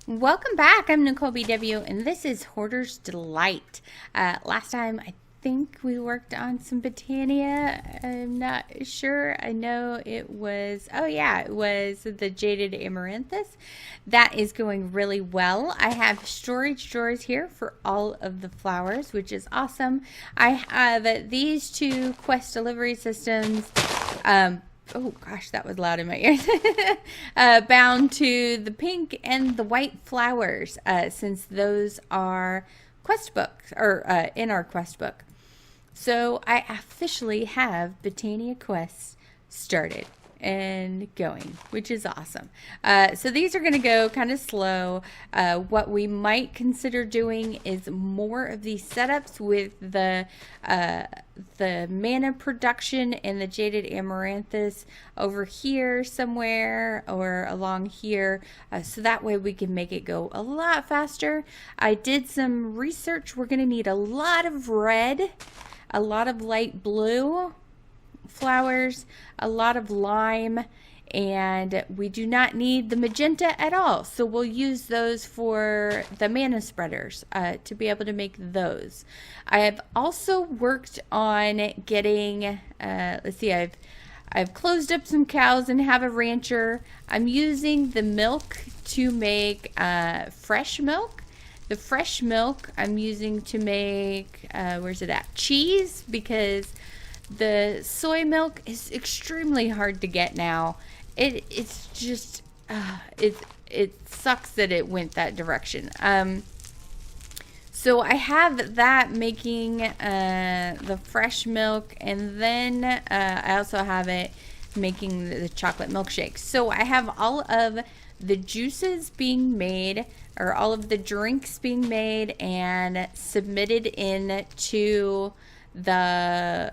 Welcome back. I'm Nicolbw, and this is Hoarder's Delight. Last time, I think we worked on some Botania. I'm not sure. I know it was, oh yeah, it was the Jaded Amaranthus. That is going really well. I have storage drawers here for all of the flowers, which is awesome. I have these two quest delivery systems. Oh gosh, that was loud in my ears. Bound to the pink and the white flowers, since those are quest books, or in our quest book. So I officially have Botania quests started and going, which is awesome. So these are going to go kind of slow. What we might consider doing is more of these setups with the mana production and the Jaded Amaranthus over here somewhere or along here, so that way we can make it go a lot faster. I did some research. We're going to need a lot of red, a lot of light blue flowers, a lot of lime, and we do not need the magenta at all, so we'll use those for the mana spreaders to be able to make those. I have also worked on getting let's see, I've closed up some cows and have a rancher. I'm using the milk to make fresh milk. The fresh milk I'm using to make where's it at, cheese, because the soy milk is extremely hard to get now. It's just it sucks that it went that direction. So I have that making the fresh milk, and then I also have it making the chocolate milkshake. So I have all of the juices being made, or all of the drinks being made and submitted in to the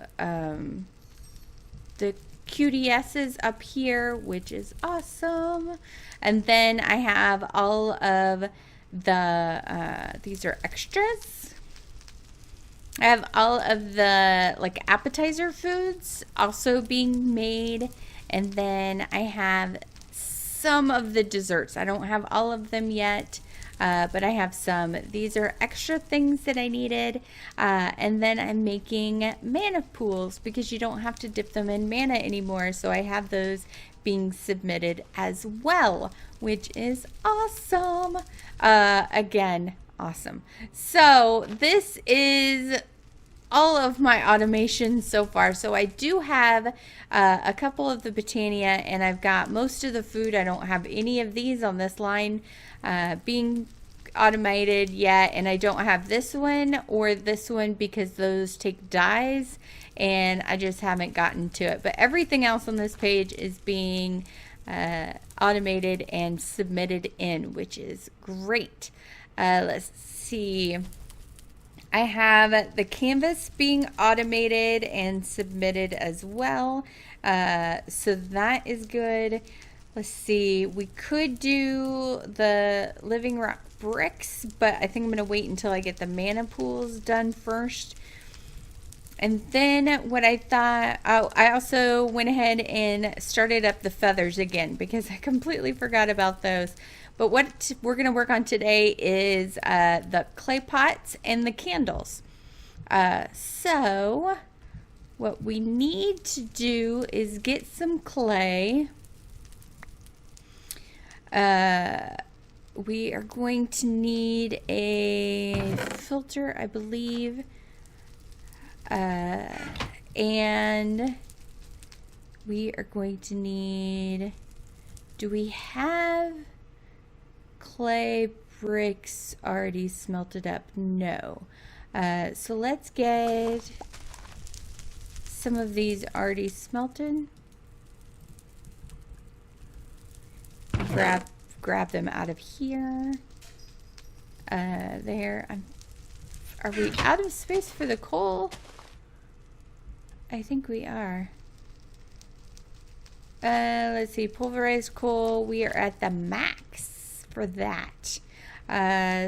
QDSs up here, which is awesome. And then I have all of the these are extras. I have all of the like appetizer foods also being made, and then I have some of the desserts. I don't have all of them yet, but I have some. These are extra things that I needed. And then I'm making mana pools because you don't have to dip them in mana anymore. So I have those being submitted as well, which is awesome. Again, awesome. So this is all of my automation so far. So I do have a couple of the Botania, and I've got most of the food. I don't have any of these on this line being automated yet, and I don't have this one or this one because those take dyes, and I just haven't gotten to it. But everything else on this page is being automated and submitted in, which is great. Let's see. I have the canvas being automated and submitted as well. So that is good. Let's see. We could do the living rock bricks, but I think I'm going to wait until I get the mana pools done first. And then what I thought, I also went ahead and started up the feathers again because I completely forgot about those. But what we're going to work on today is the clay pots and the candles. So what we need to do is get some clay. We are going to need a filter, I believe. And we are going to need, do we have clay bricks already smelted up? No. So let's get some of these already smelted. Grab them out of here. There. Are we out of space for the coal? I think we are. Let's see, pulverized coal. We are at the max for that.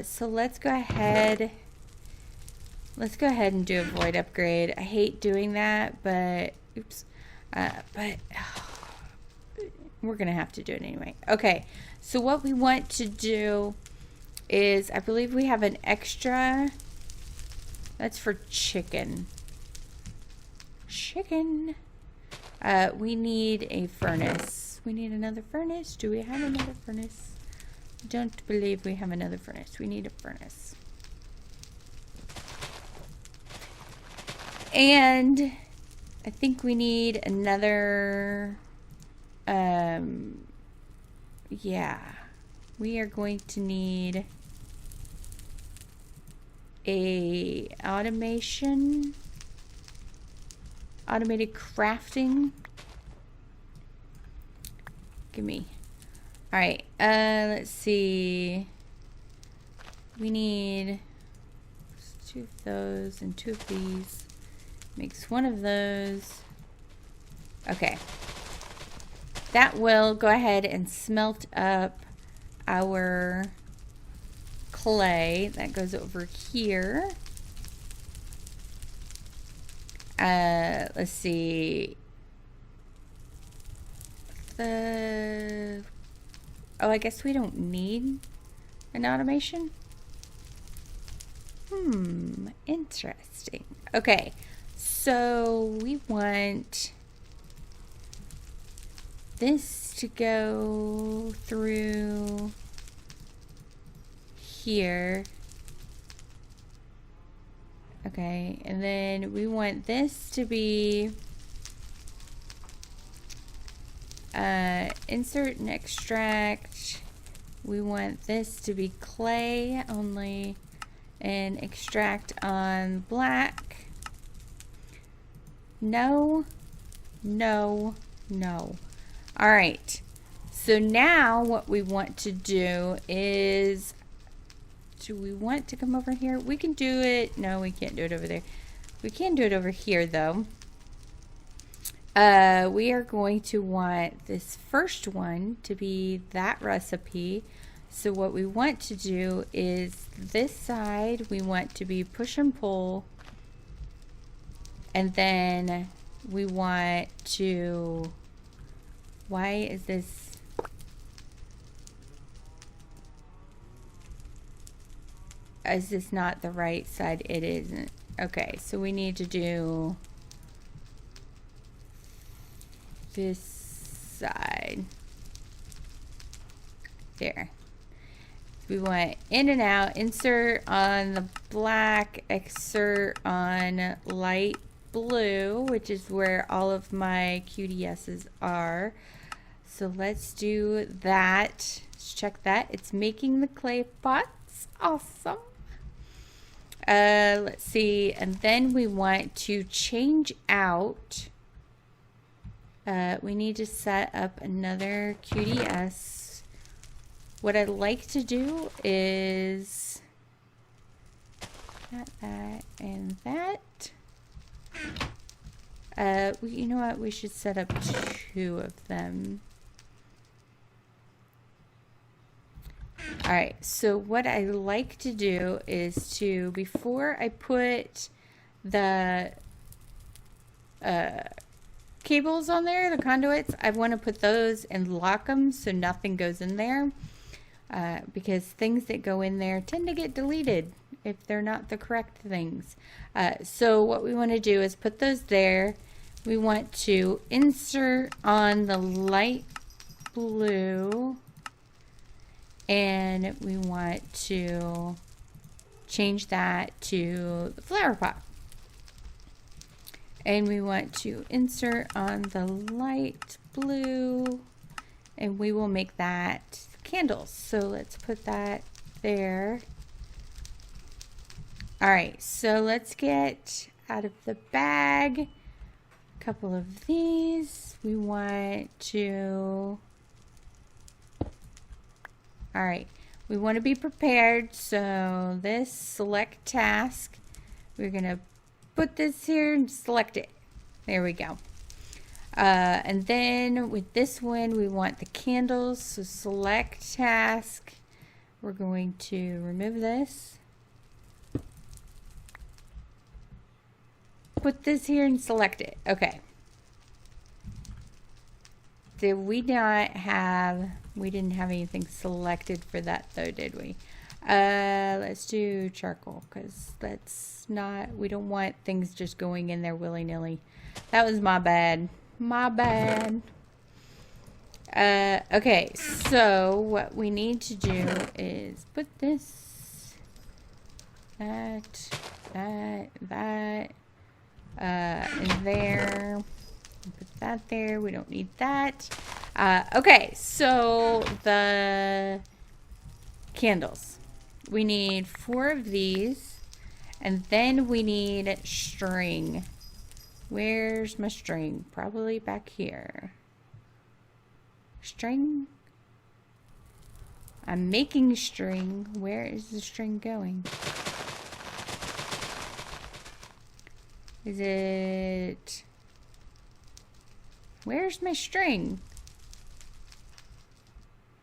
So let's go ahead. Let's go ahead and do a void upgrade. I hate doing that, but oops. But we're gonna have to do it anyway. Okay. So what we want to do is, I believe we have an extra. That's for chicken. Chicken. We need a furnace. We need another furnace. Do we have another furnace? Don't believe we have another furnace. We need a furnace. And I think we need another, yeah, we are going to need a automated crafting. Give me. All right, let's see. We need 2 of those and 2 of these. Makes 1 of those. Okay. That will go ahead and smelt up our clay. That goes over here. Let's see. Oh, I guess we don't need an automation. Interesting. Okay, so we want this to go through here. Okay, and then we want this to be insert and extract. We want this to be clay only and extract on black. No, no, no. All right, so now what we want to do is, do we want to come over here? We can do it. No, we can't do it over there. We can do it over here though. We are going to want this first one to be that recipe. So what we want to do is this side we want to be push and pull, and then we want to, why is this, not the right side? It isn't. Okay, so we need to do this side. There. We want in and out, insert on the black, exert on light blue, which is where all of my QDSs are. So let's do that. Let's check that. It's making the clay pots. Awesome. Let's see, and then we want to change out. We need to set up another QDS. What I'd like to do is that, and that. You know what? We should set up 2 of them. All right, so what I like to do is to, before I put the cables on there, the conduits, I want to put those and lock them so nothing goes in there, because things that go in there tend to get deleted if they're not the correct things. So what we want to do is put those there. We want to insert on the light blue, and we want to change that to the flower pot. And we want to insert on the light blue, and we will make that candles. So let's put that there. All right, so let's get out of the bag a couple of these. We want to, all right, we want to be prepared. So this select task, we're gonna put this here and select it. There we go. And then with this one, we want the candles. So select task. We're going to remove this. Put this here and select it. Okay. Did we not have, we didn't have anything selected for that though, did we? Let's do charcoal, because that's not, we don't want things just going in there willy-nilly. That was my bad. My bad. Okay, so what we need to do is put this, that, in there. Put that there. We don't need that. Okay, so the candles. We need 4 of these, and then we need string. Where's my string? Probably back here. String. I'm making string. Where is the string going? Is it... Where's my string?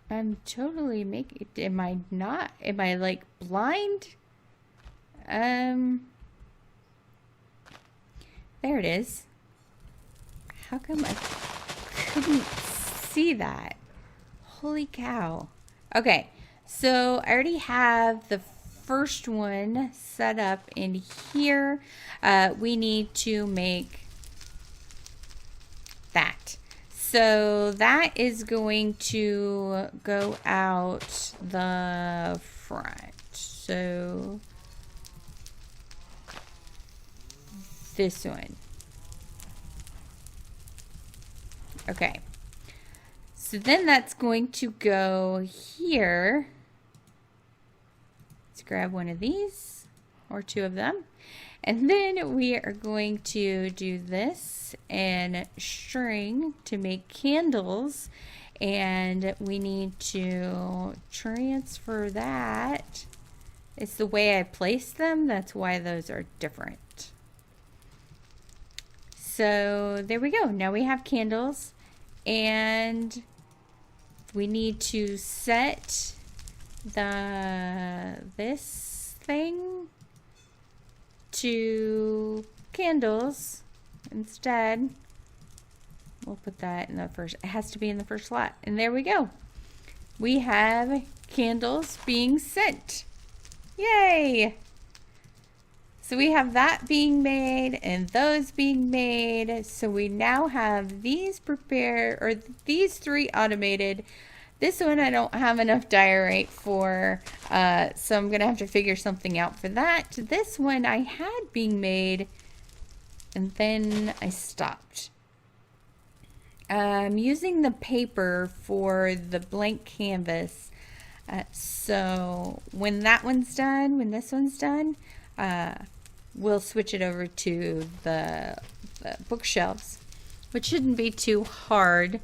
I'm totally making... Am I not? Am I like blind? There it is. How come I couldn't see that? Holy cow. Okay, so I already have the first one set up in here. We need to make that. So that is going to go out the front. So this one. Okay. So then that's going to go here. Let's grab one of these or 2 of them. And then we are going to do this and string to make candles. And we need to transfer that. It's the way I place them. That's why those are different. So there we go. Now we have candles. And we need to set this thing to candles instead. We'll put that in the first, it has to be in the first slot. And there we go. We have candles being sent. Yay! So we have that being made and those being made. So we now have these prepared, or these 3 automated. This one I don't have enough diorite for, so I'm going to have to figure something out for that. This one I had being made, and then I stopped. I'm using the paper for the blank canvas. So when that one's done, when this one's done, we'll switch it over to the bookshelves, which shouldn't be too hard.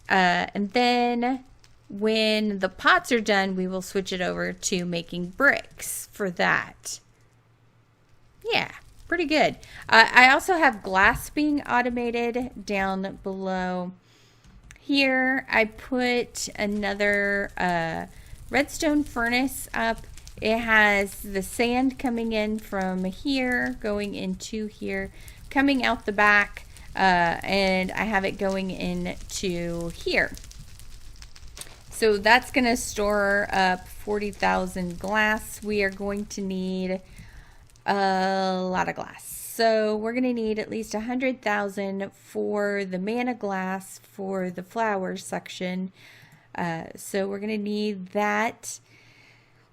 And then when the pots are done, we will switch it over to making bricks for that. Yeah, pretty good. I also have glass being automated down below. Here I put another redstone furnace up. It has the sand coming in from here, going into here, coming out the back, and I have it going into here. So that's going to store up 40,000 glass. We are going to need a lot of glass. So we're going to need at least 100,000 for the mana glass for the flowers section. So we're going to need that,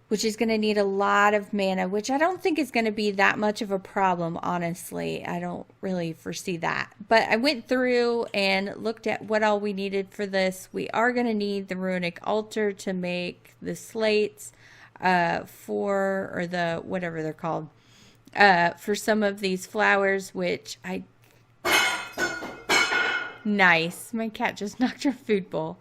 which is going to need a lot of mana, which I don't think is going to be that much of a problem, honestly. I don't really foresee that. But I went through and looked at what all we needed for this. We are going to need the runic altar to make the slates or the, whatever they're called, for some of these flowers, which nice. My cat just knocked her food bowl.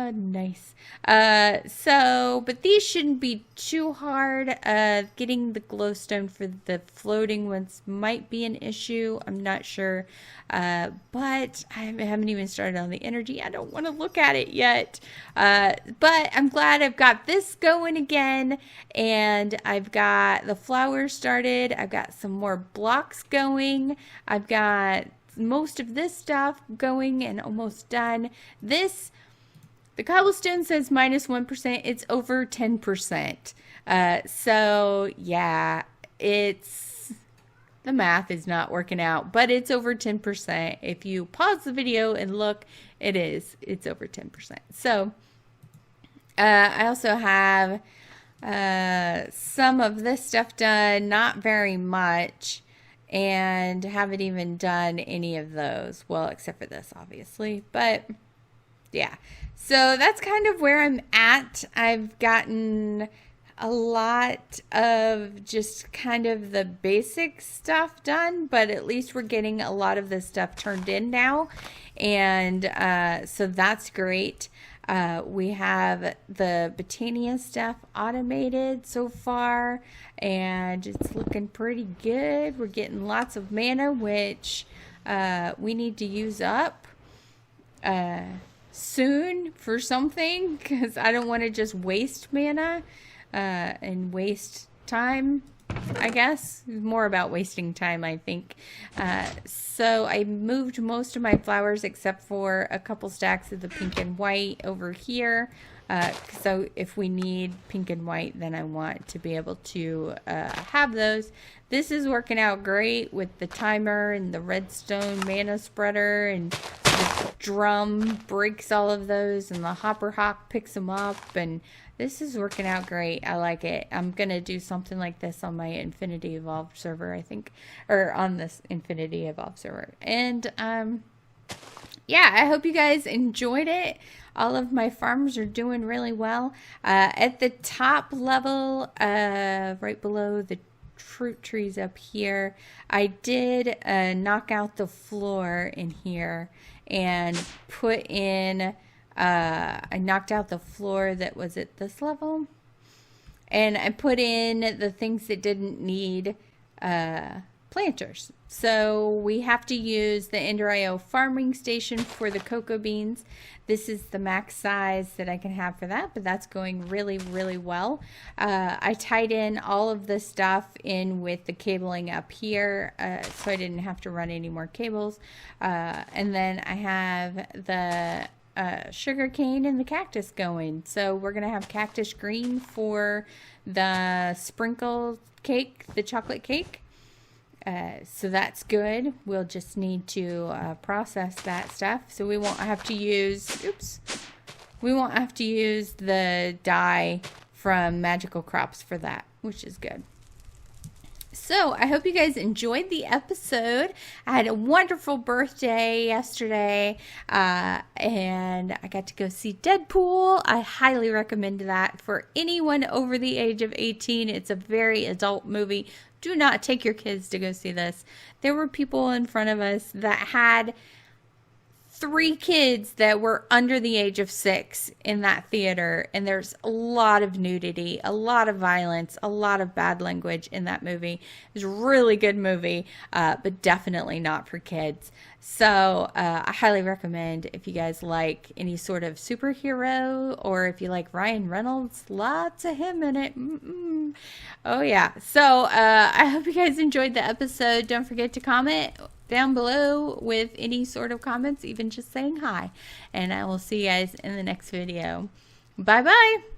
Nice. But these shouldn't be too hard. Getting the glowstone for the floating ones might be an issue. I'm not sure. But I haven't even started on the energy. I don't want to look at it yet. But I'm glad I've got this going again. And I've got the flowers started. I've got some more blocks going. I've got most of this stuff going and almost done. This The cobblestone says -1%. It's over 10%. So yeah, the math is not working out, but it's over 10%. If you pause the video and look, it's over 10%. So I also have some of this stuff done, not very much, and haven't even done any of those. Well, except for this, obviously, but yeah. So that's kind of where I'm at. I've gotten a lot of just kind of the basic stuff done, but at least we're getting a lot of this stuff turned in now, and so that's great. We have the Botania stuff automated so far, and it's looking pretty good. We're getting lots of mana, which we need to use up soon for something, because I don't want to just waste mana and waste time. I guess more about wasting time, I think. So I moved most of my flowers except for a couple stacks of the pink and white over here. So if we need pink and white, then I want to be able to have those. This is working out great with the timer and the redstone mana spreader, and the drum breaks all of those, and the hopper hawk picks them up, and this is working out great. I like it. I'm going to do something like this on my Infinity Evolved server, I think. Or on this Infinity Evolved server. And, yeah, I hope you guys enjoyed it. All of my farms are doing really well. At the top level, right below the fruit trees up here, I did knock out the floor in here and put in... I knocked out the floor that was at this level, and I put in the things that didn't need planters. So we have to use the Ender.io farming station for the cocoa beans. This is the max size that I can have for that, but that's going really, really well. I tied in all of the stuff in with the cabling up here, so I didn't have to run any more cables. And then I have the sugar cane and the cactus going. So we're going to have cactus green for the sprinkle cake, the chocolate cake. So that's good. We'll just need to process that stuff. So we won't have to use, we won't have to use the dye from Magical Crops for that, which is good. So I hope you guys enjoyed the episode. I had a wonderful birthday yesterday, and I got to go see Deadpool. I highly recommend that for anyone over the age of 18. It's a very adult movie. Do not take your kids to go see this. There were people in front of us that had 3 kids that were under the age of 6 in that theater, and there's a lot of nudity, a lot of violence, a lot of bad language in that movie. It's a really good movie, but definitely not for kids. So I highly recommend if you guys like any sort of superhero, or if you like Ryan Reynolds, lots of him in it. Oh yeah. So I hope you guys enjoyed the episode. Don't forget to comment down below with any sort of comments, even just saying hi. And I will see you guys in the next video. Bye bye.